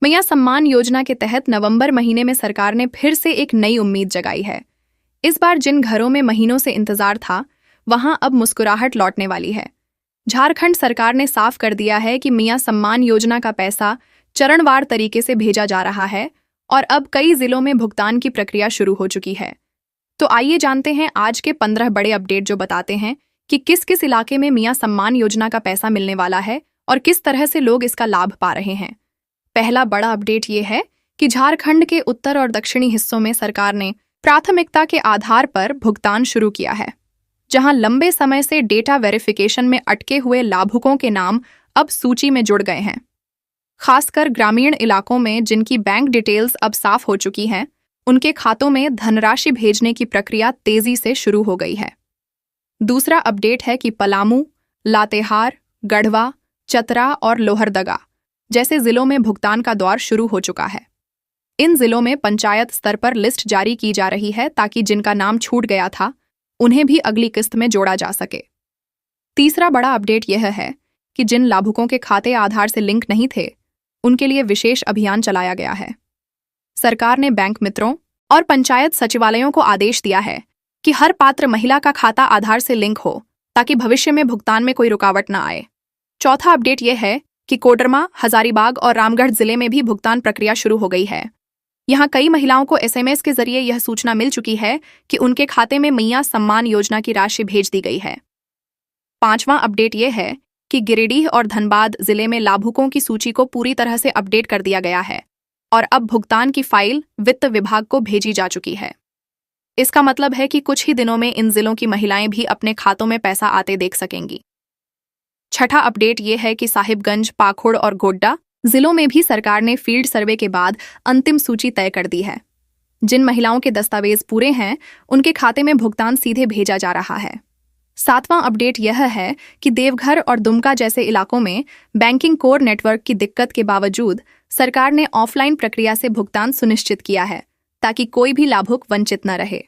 मैया सम्मान योजना के तहत नवंबर महीने में सरकार ने फिर से एक नई उम्मीद जगाई है। इस बार जिन घरों में महीनों से इंतजार था, वहां अब मुस्कुराहट लौटने वाली है। झारखंड सरकार ने साफ कर दिया है कि मैया सम्मान योजना का पैसा चरणवार तरीके से भेजा जा रहा है और अब कई जिलों में भुगतान की प्रक्रिया शुरू हो चुकी है। तो आइए जानते हैं आज के 15 बड़े अपडेट जो बताते हैं कि किस किस इलाके में मैया सम्मान योजना का पैसा मिलने वाला है और किस तरह से लोग इसका लाभ पा रहे हैं। पहला बड़ा अपडेट ये है कि झारखंड के उत्तर और दक्षिणी हिस्सों में सरकार ने प्राथमिकता के आधार पर भुगतान शुरू किया है, जहां लंबे समय से डेटा वेरिफिकेशन में अटके हुए लाभुकों के नाम अब सूची में जुड़ गए हैं। खासकर ग्रामीण इलाकों में जिनकी बैंक डिटेल्स अब साफ हो चुकी हैं, उनके खातों में धनराशि भेजने की प्रक्रिया तेजी से शुरू हो गई है। दूसरा अपडेट है कि पलामू, लातेहार, गढ़वा, चतरा और लोहरदगा जैसे जिलों में भुगतान का दौर शुरू हो चुका है। इन जिलों में पंचायत स्तर पर लिस्ट जारी की जा रही है ताकि जिनका नाम छूट गया था उन्हें भी अगली किस्त में जोड़ा जा सके। तीसरा बड़ा अपडेट यह है कि जिन लाभुकों के खाते आधार से लिंक नहीं थे, उनके लिए विशेष अभियान चलाया गया है। सरकार ने बैंक मित्रों और पंचायत सचिवालयों को आदेश दिया है कि हर पात्र महिला का खाता आधार से लिंक हो ताकि भविष्य में भुगतान में कोई रुकावट न आए। चौथा अपडेट यह है कि कोडरमा, हजारीबाग और रामगढ़ जिले में भी भुगतान प्रक्रिया शुरू हो गई है। यहां कई महिलाओं को एसएमएस के जरिए यह सूचना मिल चुकी है कि उनके खाते में मैया सम्मान योजना की राशि भेज दी गई है। पांचवां अपडेट यह है कि गिरिडीह और धनबाद जिले में लाभुकों की सूची को पूरी तरह से अपडेट कर दिया गया है और अब भुगतान की फाइल वित्त विभाग को भेजी जा चुकी है। इसका मतलब है कि कुछ ही दिनों में इन जिलों की महिलाएं भी अपने खातों में पैसा आते देख सकेंगी। छठा अपडेट ये है कि साहिबगंज, पाखुड़ और गोड्डा जिलों में भी सरकार ने फील्ड सर्वे के बाद अंतिम सूची तय कर दी है। जिन महिलाओं के दस्तावेज पूरे हैं, उनके खाते में भुगतान सीधे भेजा जा रहा है। सातवां अपडेट यह है कि देवघर और दुमका जैसे इलाकों में बैंकिंग कोर नेटवर्क की दिक्कत के बावजूद सरकार ने ऑफलाइन प्रक्रिया से भुगतान सुनिश्चित किया है ताकि कोई भी लाभुक वंचित न रहे।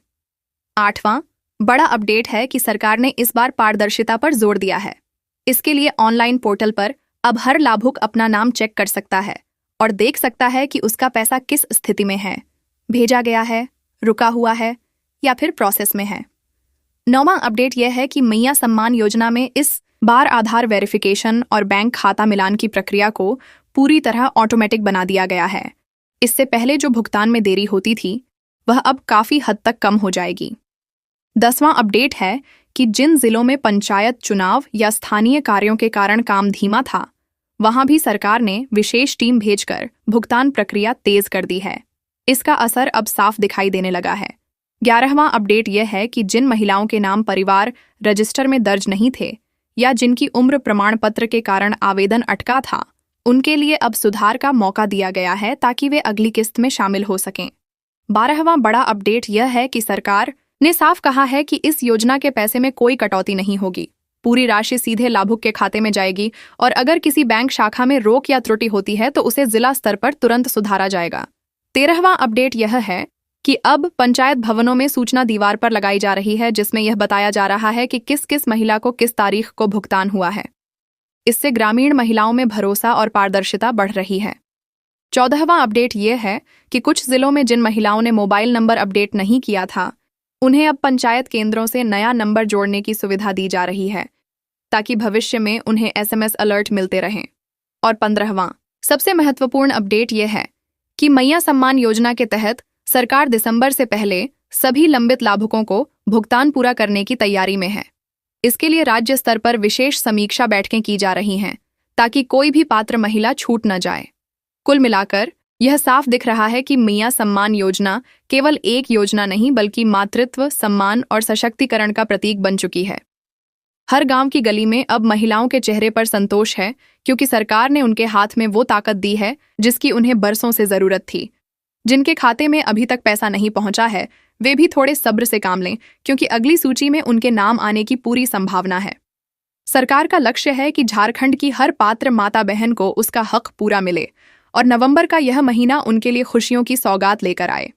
आठवां बड़ा अपडेट है कि सरकार ने इस बार पारदर्शिता पर जोर दिया है। इसके लिए ऑनलाइन पोर्टल पर अब हर लाभुक अपना नाम चेक कर सकता है और देख सकता है कि उसका पैसा किस स्थिति में है, भेजा गया है, रुका हुआ है या फिर प्रोसेस में है। नौवां अपडेट यह है कि मैया सम्मान योजना में इस बार आधार वेरिफिकेशन और बैंक खाता मिलान की प्रक्रिया को पूरी तरह ऑटोमेटिक बना दिया गया है। इससे पहले जो भुगतान में देरी होती थी, वह अब काफी हद तक कम हो जाएगी। 10वां अपडेट है कि जिन जिलों में पंचायत चुनाव या स्थानीय कार्यों के कारण काम धीमा था, वहां भी सरकार ने विशेष टीम भेजकर भुगतान प्रक्रिया तेज कर दी है। इसका असर अब साफ दिखाई देने लगा है। 11वां अपडेट यह है कि जिन महिलाओं के नाम परिवार रजिस्टर में दर्ज नहीं थे या जिनकी उम्र प्रमाण पत्र के कारण आवेदन अटका था, उनके लिए अब सुधार का मौका दिया गया है ताकि वे अगली किस्त में शामिल हो सकें। 12वां बड़ा अपडेट यह है कि सरकार ने साफ कहा है कि इस योजना के पैसे में कोई कटौती नहीं होगी। पूरी राशि सीधे लाभुक के खाते में जाएगी और अगर किसी बैंक शाखा में रोक या त्रुटि होती है तो उसे जिला स्तर पर तुरंत सुधारा जाएगा। 13वां अपडेट यह है कि अब पंचायत भवनों में सूचना दीवार पर लगाई जा रही है, जिसमें यह बताया जा रहा है कि किस किस महिला को किस तारीख को भुगतान हुआ है। इससे ग्रामीण महिलाओं में भरोसा और पारदर्शिता बढ़ रही है। 14वां अपडेट यह है कि कुछ जिलों में जिन महिलाओं ने मोबाइल नंबर अपडेट नहीं किया था, उन्हें अब पंचायत केंद्रों से नया नंबर जोड़ने की सुविधा दी जा रही है ताकि भविष्य में उन्हें एसएमएस अलर्ट मिलते रहें। और 15वां सबसे महत्वपूर्ण अपडेट यह है कि मैया सम्मान योजना के तहत सरकार दिसंबर से पहले सभी लंबित लाभुकों को भुगतान पूरा करने की तैयारी में है। इसके लिए राज्य स्तर पर विशेष समीक्षा बैठकें की जा रही हैं ताकि कोई भी पात्र महिला छूट न जाए। कुल मिलाकर यह साफ दिख रहा है कि मैया सम्मान योजना केवल एक योजना नहीं बल्कि मातृत्व, सम्मान और सशक्तिकरण का प्रतीक बन चुकी है। हर गांव की गली में अब महिलाओं के चेहरे पर संतोष है क्योंकि सरकार ने उनके हाथ में वो ताकत दी है जिसकी उन्हें बरसों से जरूरत थी। जिनके खाते में अभी तक पैसा नहीं पहुंचा है, वे भी थोड़े सब्र से काम लें क्योंकि अगली सूची में उनके नाम आने की पूरी संभावना है। सरकार का लक्ष्य है कि झारखंड की हर पात्र माता बहन को उसका हक पूरा मिले और नवंबर का यह महीना उनके लिए खुशियों की सौगात लेकर आए।